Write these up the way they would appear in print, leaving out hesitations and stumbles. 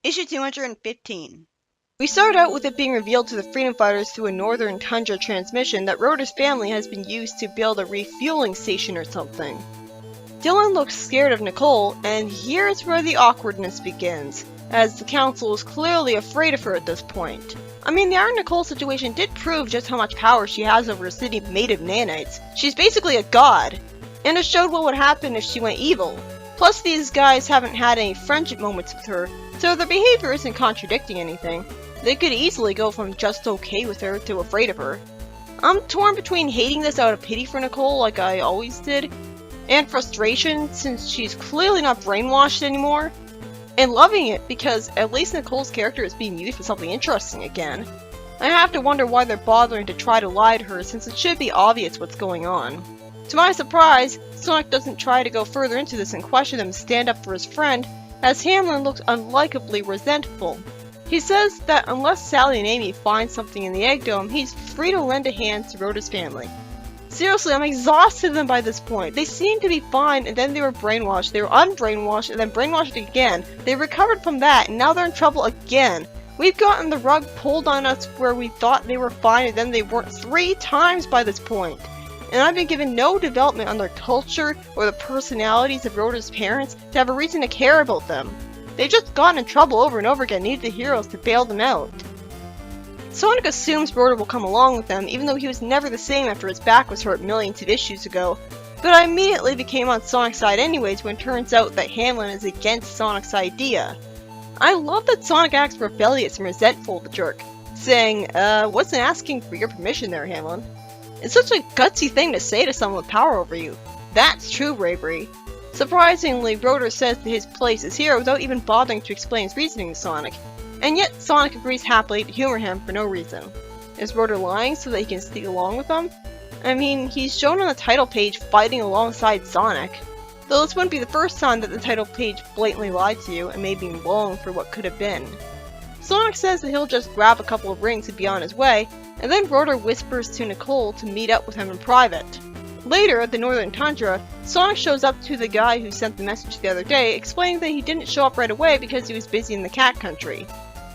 Issue 215. We start out with it being revealed to the freedom fighters through a Northern Tundra transmission that Rotor's family has been used to build a refueling station or something. Dylan looks scared of Nicole, and here's where the awkwardness begins, as the council is clearly afraid of her at this point. I mean, the Iron Nicole situation did prove just how much power she has over a city made of nanites. She's basically a god, and it showed what would happen if she went evil. Plus, these guys haven't had any friendship moments with her, so their behavior isn't contradicting anything. They could easily go from just okay with her to afraid of her. I'm torn between hating this out of pity for Nicole, like I always did, and frustration since she's clearly not brainwashed anymore, and loving it because at least Nicole's character is being used for something interesting again. I have to wonder why they're bothering to try to lie to her since it should be obvious what's going on. To my surprise, Sonic doesn't try to go further into this and question him to stand up for his friend, as Hamlin looks unlikably resentful. He says that unless Sally and Amy find something in the egg dome, he's free to lend a hand to Rotor's family. Seriously, I'm exhausted of them by this point. They seemed to be fine, and then they were brainwashed. They were unbrainwashed, and then brainwashed again. They recovered from that, and now they're in trouble again. We've gotten the rug pulled on us where we thought they were fine, and then they weren't 3 times by this point. And I've been given no development on their culture or the personalities of Rotor's parents to have a reason to care about them. They've just gotten in trouble over and over again and need the heroes to bail them out. Sonic assumes Rotor will come along with them, even though he was never the same after his back was hurt millions of issues ago. But I immediately became on Sonic's side anyways when it turns out that Hamlin is against Sonic's idea. I love that Sonic acts rebellious and resentful of the jerk, saying, wasn't asking for your permission there, Hamlin. It's such a gutsy thing to say to someone with power over you. That's true bravery. Surprisingly, Rotor says that his place is here without even bothering to explain his reasoning to Sonic. And yet, Sonic agrees happily to humor him for no reason. Is Rotor lying so that he can sneak along with them? I mean, he's shown on the title page fighting alongside Sonic. Though this wouldn't be the first time that the title page blatantly lied to you and made me long for what could have been. Sonic says that he'll just grab a couple of rings and be on his way, and then Rotor whispers to Nicole to meet up with him in private. Later, at the Northern Tundra, Sonic shows up to the guy who sent the message the other day, explaining that he didn't show up right away because he was busy in the cat country.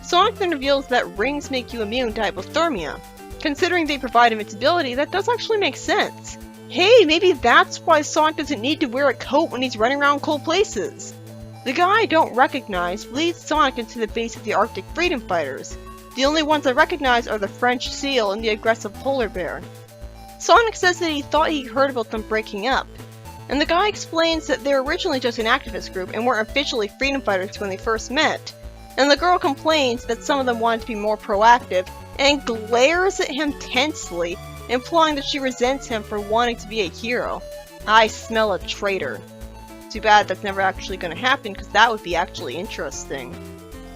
Sonic then reveals that rings make you immune to hypothermia. Considering they provide invincibility, that does actually make sense. Hey, maybe that's why Sonic doesn't need to wear a coat when he's running around cold places. The guy I don't recognize leads Sonic into the base of the Arctic Freedom Fighters. The only ones I recognize are the French seal and the aggressive polar bear. Sonic says that he thought he heard about them breaking up, and the guy explains that they're originally just an activist group and weren't officially freedom fighters when they first met. And the girl complains that some of them wanted to be more proactive and glares at him tensely, implying that she resents him for wanting to be a hero. I smell a traitor. Too bad that's never actually going to happen because that would be actually interesting.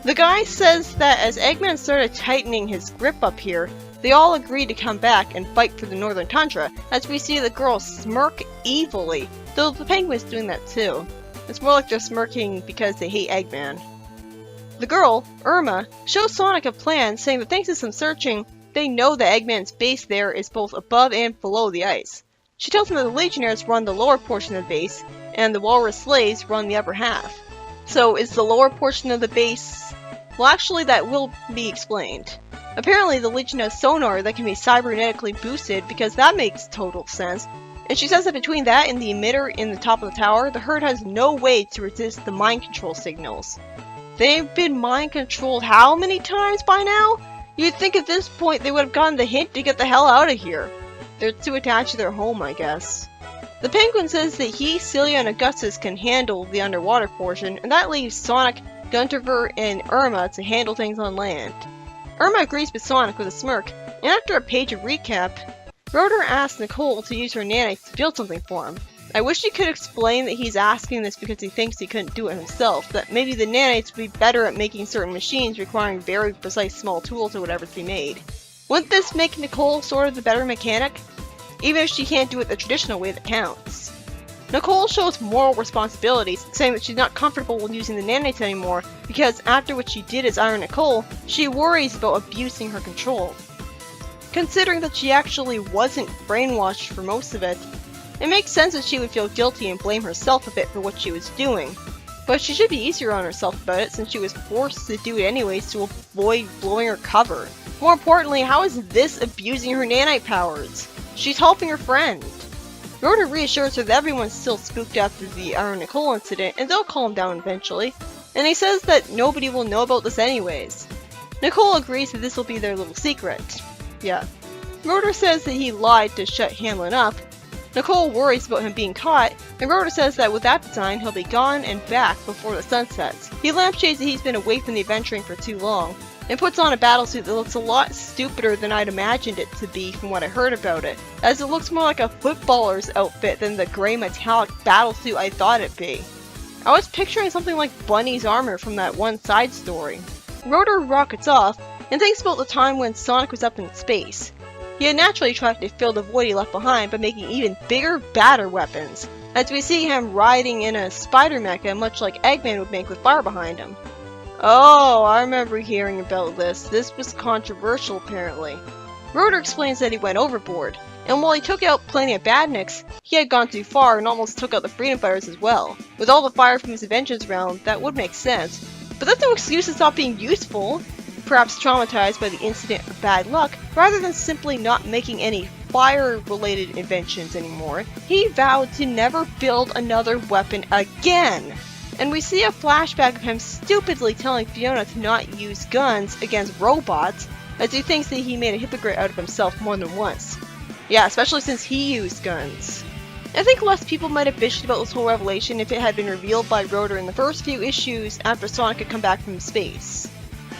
The guy says that as Eggman started tightening his grip up here, they all agreed to come back and fight for the Northern Tundra, as we see the girl smirk evilly, though the Penguin's doing that too. It's more like they're smirking because they hate Eggman. The girl, Irma, shows Sonic a plan saying that thanks to some searching, they know that Eggman's base there is both above and below the ice. She tells him that the Legionnaires run the lower portion of the base, and the Walrus slaves run the upper half. So is the lower portion of the base... Well, actually that will be explained. Apparently the Legion has sonar that can be cybernetically boosted because that makes total sense. And she says that between that and the emitter in the top of the tower, the herd has no way to resist the mind control signals. They've been mind controlled how many times by now? You'd think at this point they would have gotten the hint to get the hell out of here. They're too attached to their home, I guess. The Penguin says that he, Celia, and Augustus can handle the underwater portion, and that leaves Sonic, Gunterver, and Irma to handle things on land. Irma agrees with Sonic with a smirk, and after a page of recap, Rotor asks Nicole to use her nanites to build something for him. I wish he could explain that he's asking this because he thinks he couldn't do it himself, that maybe the nanites would be better at making certain machines requiring very precise small tools or whatever to be made. Wouldn't this make Nicole sort of the better mechanic? Even if she can't do it the traditional way that counts. Nicole shows moral responsibilities, saying that she's not comfortable with using the nanites anymore because after what she did as Iron Nicole, she worries about abusing her control. Considering that she actually wasn't brainwashed for most of it, it makes sense that she would feel guilty and blame herself a bit for what she was doing. But she should be easier on herself about it since she was forced to do it anyways to avoid blowing her cover. More importantly, how is this abusing her nanite powers? She's helping her friend. Rotor reassures her that everyone's still spooked after the Nicole incident and they'll calm down eventually, and he says that nobody will know about this anyways. Nicole agrees that this will be their little secret. Yeah. Rotor says that he lied to shut Hanlon up. Nicole worries about him being caught, and Rotor says that with that design he'll be gone and back before the sun sets. He lampshades that he's been away from the adventuring for too long, and puts on a battlesuit that looks a lot stupider than I'd imagined it to be from what I heard about it, as it looks more like a footballer's outfit than the grey metallic battlesuit I thought it'd be. I was picturing something like Bunny's armor from that one side story. Rotor rockets off, and thinks about the time when Sonic was up in space. He had naturally tried to fill the void he left behind by making even bigger, badder weapons, as we see him riding in a spider mecha much like Eggman would make with fire behind him. Oh, I remember hearing about this. This was controversial apparently. Rotor explains that he went overboard, and while he took out plenty of badniks, he had gone too far and almost took out the freedom fighters as well. With all the fire from his inventions around, that would make sense. But that's no excuse to stop being useful. Perhaps traumatized by the incident or bad luck, rather than simply not making any fire-related inventions anymore, he vowed to never build another weapon again. And we see a flashback of him stupidly telling Fiona to not use guns against robots, as he thinks that he made a hypocrite out of himself more than once. Yeah, especially since he used guns. I think less people might have bitched about this whole revelation if it had been revealed by Rotor in the first few issues after Sonic had come back from space.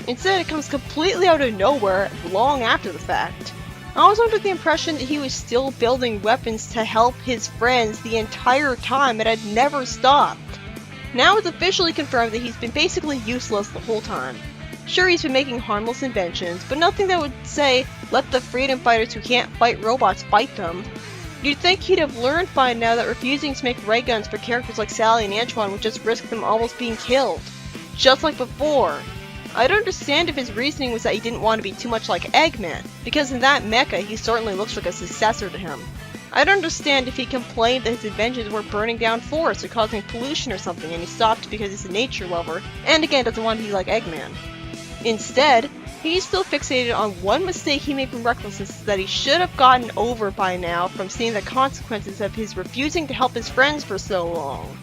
Instead, it comes completely out of nowhere, long after the fact. I was under the impression that he was still building weapons to help his friends the entire time and had never stopped. Now it's officially confirmed that he's been basically useless the whole time. Sure, he's been making harmless inventions, but nothing that would say, let the freedom fighters who can't fight robots fight them. You'd think he'd have learned by now that refusing to make ray guns for characters like Sally and Antoine would just risk them almost being killed. Just like before. I'd understand if his reasoning was that he didn't want to be too much like Eggman, because in that mecha he certainly looks like a successor to him. I'd understand if he complained that his inventions were burning down forests or causing pollution or something and he stopped because he's a nature lover, and again doesn't want to be like Eggman. Instead, he's still fixated on one mistake he made from recklessness that he should have gotten over by now from seeing the consequences of his refusing to help his friends for so long.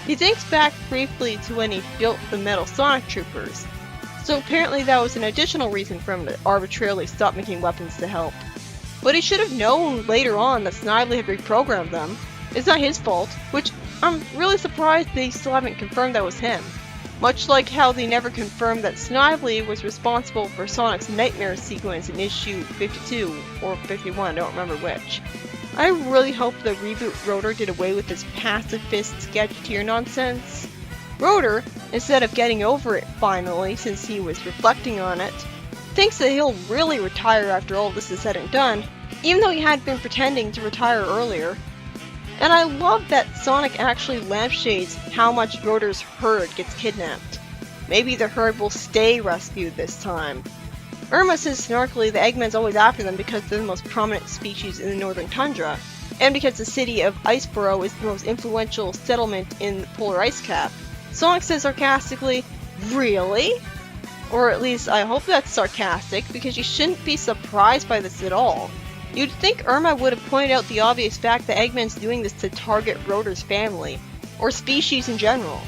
He thinks back briefly to when he built the Metal Sonic Troopers. So apparently that was an additional reason for him to arbitrarily stop making weapons to help. But he should have known later on that Snidely had reprogrammed them. It's not his fault, which I'm really surprised they still haven't confirmed that was him. Much like how they never confirmed that Snidely was responsible for Sonic's nightmare sequence in issue 52 or 51, I don't remember which. I really hope the reboot Rotor did away with this pacifist sketch-tier nonsense. Rotor, instead of getting over it finally, since he was reflecting on it, thinks that he'll really retire after all this is said and done, even though he had been pretending to retire earlier. And I love that Sonic actually lampshades how much Rotor's herd gets kidnapped. Maybe the herd will stay rescued this time. Irma says snarkily that Eggman's always after them because they're the most prominent species in the northern tundra, and because the city of Iceboro is the most influential settlement in the polar ice cap. Sonic says sarcastically, "Really?" Or at least I hope that's sarcastic, because you shouldn't be surprised by this at all. You'd think Irma would have pointed out the obvious fact that Eggman's doing this to target Rotor's family, or species in general.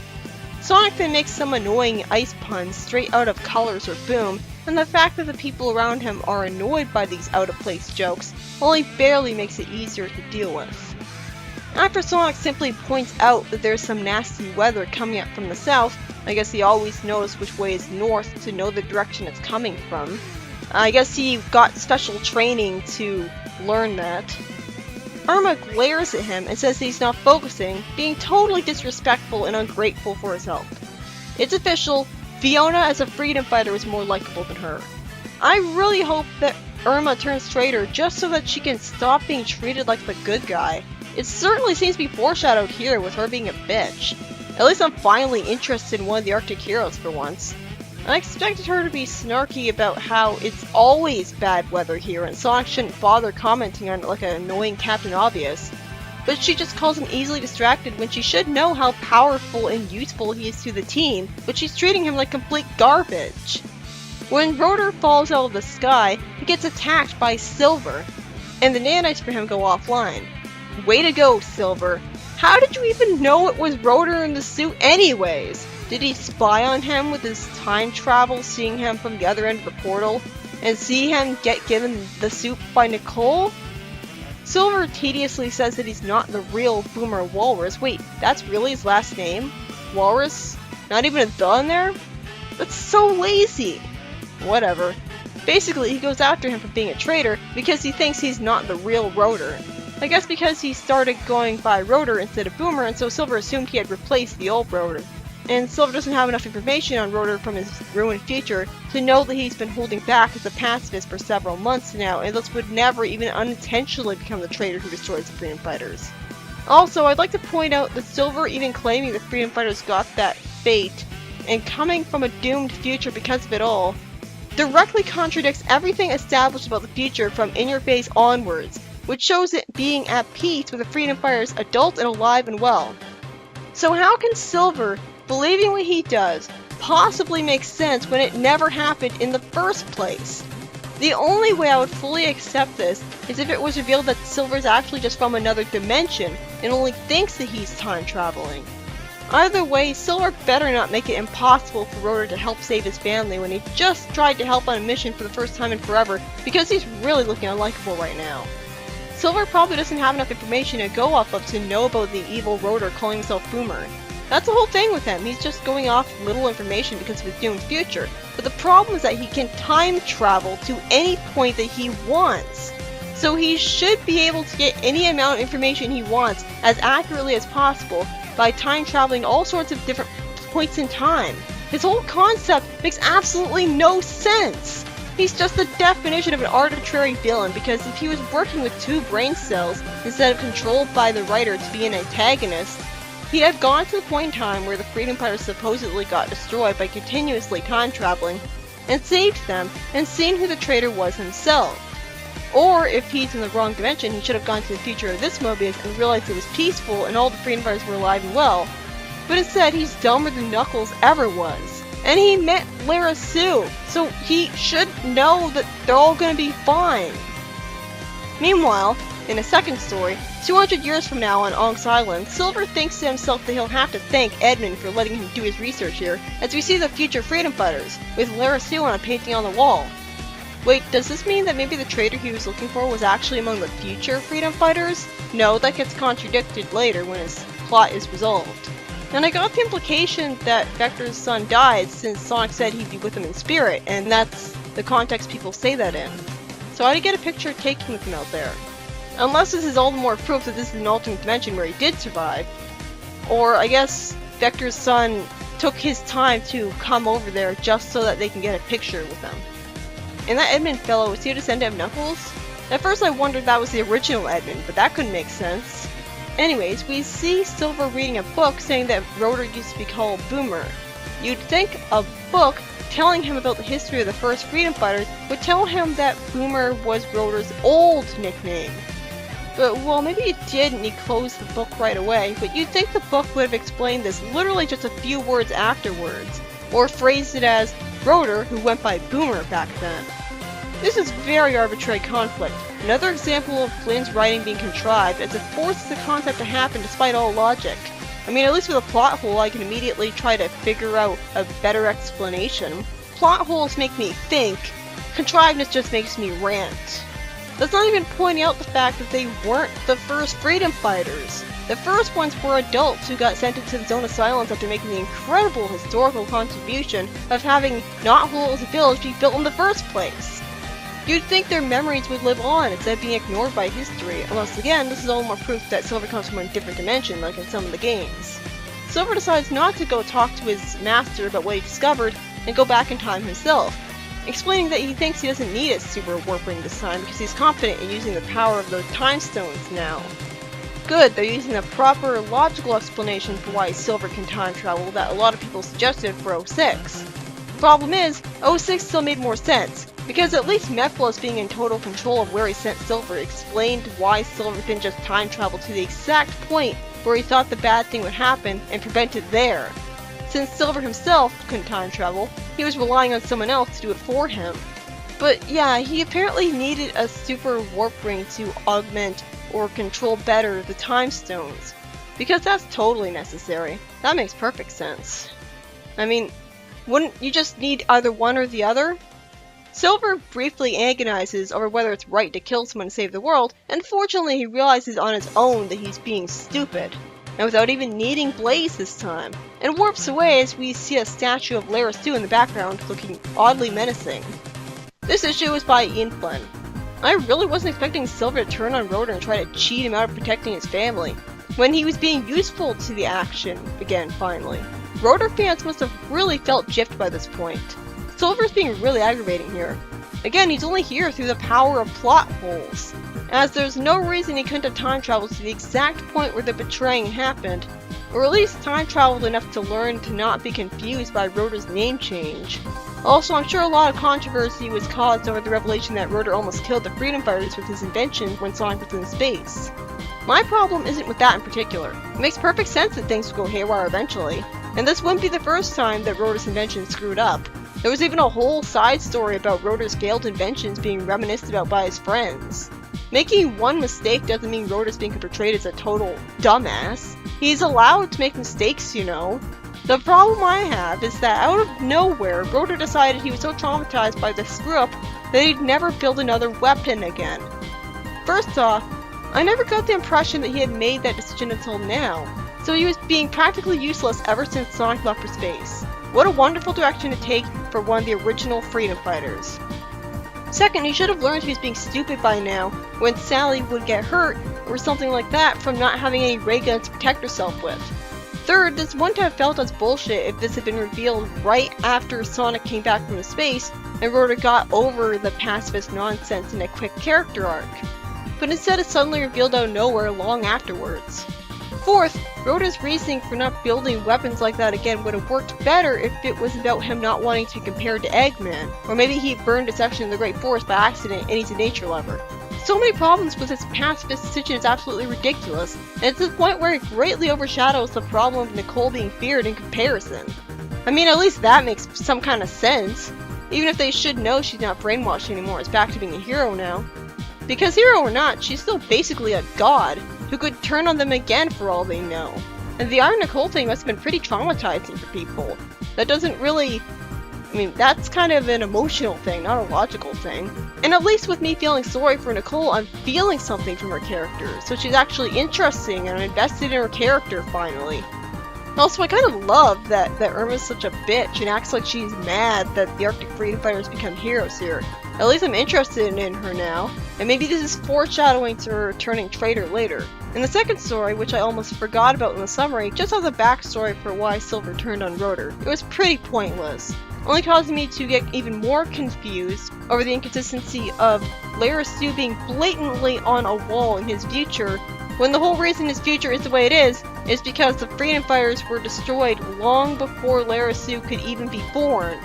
Sonic then makes some annoying ice puns straight out of Colors or Boom, and the fact that the people around him are annoyed by these out-of-place jokes only barely makes it easier to deal with. After Sonic simply points out that there's some nasty weather coming up from the south, I guess he always knows which way is north to know the direction it's coming from. I guess he got special training to learn that. Irma glares at him and says that he's not focusing, being totally disrespectful and ungrateful for his help. It's official, Fiona as a freedom fighter is more likable than her. I really hope that Irma turns traitor just so that she can stop being treated like the good guy. It certainly seems to be foreshadowed here with her being a bitch. At least I'm finally interested in one of the Arctic heroes for once. I expected her to be snarky about how it's always bad weather here and Sonic shouldn't bother commenting on it like an annoying Captain Obvious. but she just calls him easily distracted when she should know how powerful and useful he is to the team, but she's treating him like complete garbage. When Rotor falls out of the sky, he gets attacked by Silver, and the nanites for him go offline. Way to go, Silver. How did you even know it was Rotor in the suit anyways? Did he spy on him with his time travel, seeing him from the other end of the portal, and see him get given the suit by Nicole? Silver tediously says that he's not the real Boomer Walrus. Wait, that's really his last name? Walrus? Not even a "the" in there? That's so lazy. Whatever. Basically, he goes after him for being a traitor because he thinks he's not the real Rotor. I guess because he started going by Rotor instead of Boomer, and so Silver assumed he had replaced the old Rotor. And Silver doesn't have enough information on Rotor from his ruined future to know that he's been holding back as a pacifist for several months now, and thus would never even unintentionally become the traitor who destroys the Freedom Fighters. Also, I'd like to point out that Silver even claiming the Freedom Fighters got that fate, and coming from a doomed future because of it all, directly contradicts everything established about the future from In Your Face onwards, which shows it being at peace with the Freedom Fighters adult and alive and well. So how can Silver, believing what he does, possibly make sense when it never happened in the first place? The only way I would fully accept this is if it was revealed that Silver's actually just from another dimension and only thinks that he's time traveling. Either way, Silver better not make it impossible for Rotor to help save his family when he just tried to help on a mission for the first time in forever, because he's really looking unlikable right now. Silver probably doesn't have enough information to go off of to know about the evil Rotor calling himself Boomer. That's the whole thing with him, he's just going off little information because of his doomed future. But the problem is that he can time travel to any point that he wants. So he should be able to get any amount of information he wants as accurately as possible by time traveling all sorts of different points in time. His whole concept makes absolutely no sense. He's just the definition of an arbitrary villain, because if he was working with two brain cells instead of controlled by the writer to be an antagonist, he'd have gone to the point in time where the Freedom Fighters supposedly got destroyed by continuously time traveling, and saved them, and seen who the traitor was himself. Or, if he's in the wrong dimension, he should have gone to the future of this Mobius and realized it was peaceful and all the Freedom Fighters were alive and well. But instead, he's dumber than Knuckles ever was. And he met Lara Sue, so he should know that they're all gonna be fine. Meanwhile, in a second story, 200 years from now on Ong's Island, Silver thinks to himself that he'll have to thank Edmund for letting him do his research here, as we see the future Freedom Fighters, with Lara Sue on a painting on the wall. Wait, does this mean that maybe the traitor he was looking for was actually among the future Freedom Fighters? No, that gets contradicted later when his plot is resolved. And I got the implication that Vector's son died since Sonic said he'd be with him in spirit, and that's the context people say that in. So I had to get a picture taken with him out there. Unless this is all the more proof that this is an alternate dimension where he did survive. Or I guess Vector's son took his time to come over there just so that they can get a picture with him. And that Edmund fellow, was he a descendant of Knuckles? At first I wondered that was the original Edmund, but that couldn't make sense. Anyways, we see Silver reading a book saying that Rotor used to be called Boomer. You'd think a book telling him about the history of the first Freedom Fighters would tell him that Boomer was Rotor's old nickname. But, well, maybe it did and he closed the book right away, but you'd think the book would have explained this literally just a few words afterwards, or phrased it as Rotor, who went by Boomer back then. This is very arbitrary conflict, another example of Flynn's writing being contrived, as it forces the concept to happen despite all logic. I mean, at least with a plot hole I can immediately try to figure out a better explanation. Plot holes make me think, contrivedness just makes me rant. That's not even pointing out the fact that they weren't the first Freedom Fighters. The first ones were adults who got sent into the Zone of Silence after making the incredible historical contribution of having Knothole as a village be built in the first place. You'd think their memories would live on instead of being ignored by history, unless again, this is all more proof that Silver comes from a different dimension like in some of the games. Silver decides not to go talk to his master about what he discovered and go back in time himself, explaining that he thinks he doesn't need a super warp ring this time because he's confident in using the power of the time stones now. Good, they're using the proper logical explanation for why Silver can time travel that a lot of people suggested for 06. Problem is, 06 still made more sense, Because at least Mephiles being in total control of where he sent Silver explained why Silver didn't just time travel to the exact point where he thought the bad thing would happen and prevent it there. Since Silver himself couldn't time travel, he was relying on someone else to do it for him. But yeah, he apparently needed a super warp ring to augment or control better the time stones, because that's totally necessary. That makes perfect sense. I mean, wouldn't you just need either one or the other? Silver briefly agonizes over whether it's right to kill someone to save the world, and fortunately he realizes on his own that he's being stupid, and without even needing Blaze this time, and warps away as we see a statue of Lara Sue in the background looking oddly menacing. This issue was by Ian Flynn. I really wasn't expecting Silver to turn on Rotor and try to cheat him out of protecting his family, when he was being useful to the action again finally. Rotor fans must have really felt gypped by this point. Silver's being really aggravating here. Again, he's only here through the power of plot holes, as there's no reason he couldn't have time traveled to the exact point where the betraying happened, or at least time traveled enough to learn to not be confused by Rotor's name change. Also, I'm sure a lot of controversy was caused over the revelation that Rotor almost killed the Freedom Fighters with his invention when Sonic was in space. My problem isn't with that in particular. It makes perfect sense that things will go haywire eventually, and this wouldn't be the first time that Rotor's invention screwed up. There was even a whole side story about Rotor's failed inventions being reminisced about by his friends. Making one mistake doesn't mean Rotor's being portrayed as a total dumbass. He's allowed to make mistakes, you know. The problem I have is that out of nowhere, Rotor decided he was so traumatized by the screw-up that he'd never build another weapon again. First off, I never got the impression that he had made that decision until now, so he was being practically useless ever since Sonic left for space. What a wonderful direction to take for one of the original Freedom Fighters. Second, he should have learned he was being stupid by now, when Sally would get hurt, or something like that, from not having any ray guns to protect herself with. Third, this wouldn't have felt as bullshit if this had been revealed right after Sonic came back from space, and Rotor got over the pacifist nonsense in a quick character arc. But instead it's suddenly revealed out of nowhere long afterwards. Fourth, Rotor's reasoning for not building weapons like that again would have worked better if it was about him not wanting to be compared to Eggman, or maybe he burned a section of the Great Forest by accident and he's a nature lover. So many problems with this pacifist decision is absolutely ridiculous, and it's to the point where it greatly overshadows the problem of Nicole being feared in comparison. I mean, at least that makes some kind of sense. Even if they should know she's not brainwashed anymore, it's back to being a hero now. Because hero or not, she's still basically a god, who could turn on them again for all they know. And the Iron Nicole thing must have been pretty traumatizing for people. That doesn't really... I mean, that's kind of an emotional thing, not a logical thing. And at least with me feeling sorry for Nicole, I'm feeling something from her character, so she's actually interesting and I'm invested in her character finally. Also, I kind of love that Irma's such a bitch and acts like she's mad that the Arctic Freedom Fighters become heroes here. At least I'm interested in her now, and maybe this is foreshadowing to her turning traitor later. In the second story, which I almost forgot about in the summary, just has a backstory for why Silver turned on Rotor. It was pretty pointless, only causing me to get even more confused over the inconsistency of Lara Sue being blatantly on a wall in his future, when the whole reason his future is the way it is because the Freedom Fighters were destroyed long before Lara Sue could even be born.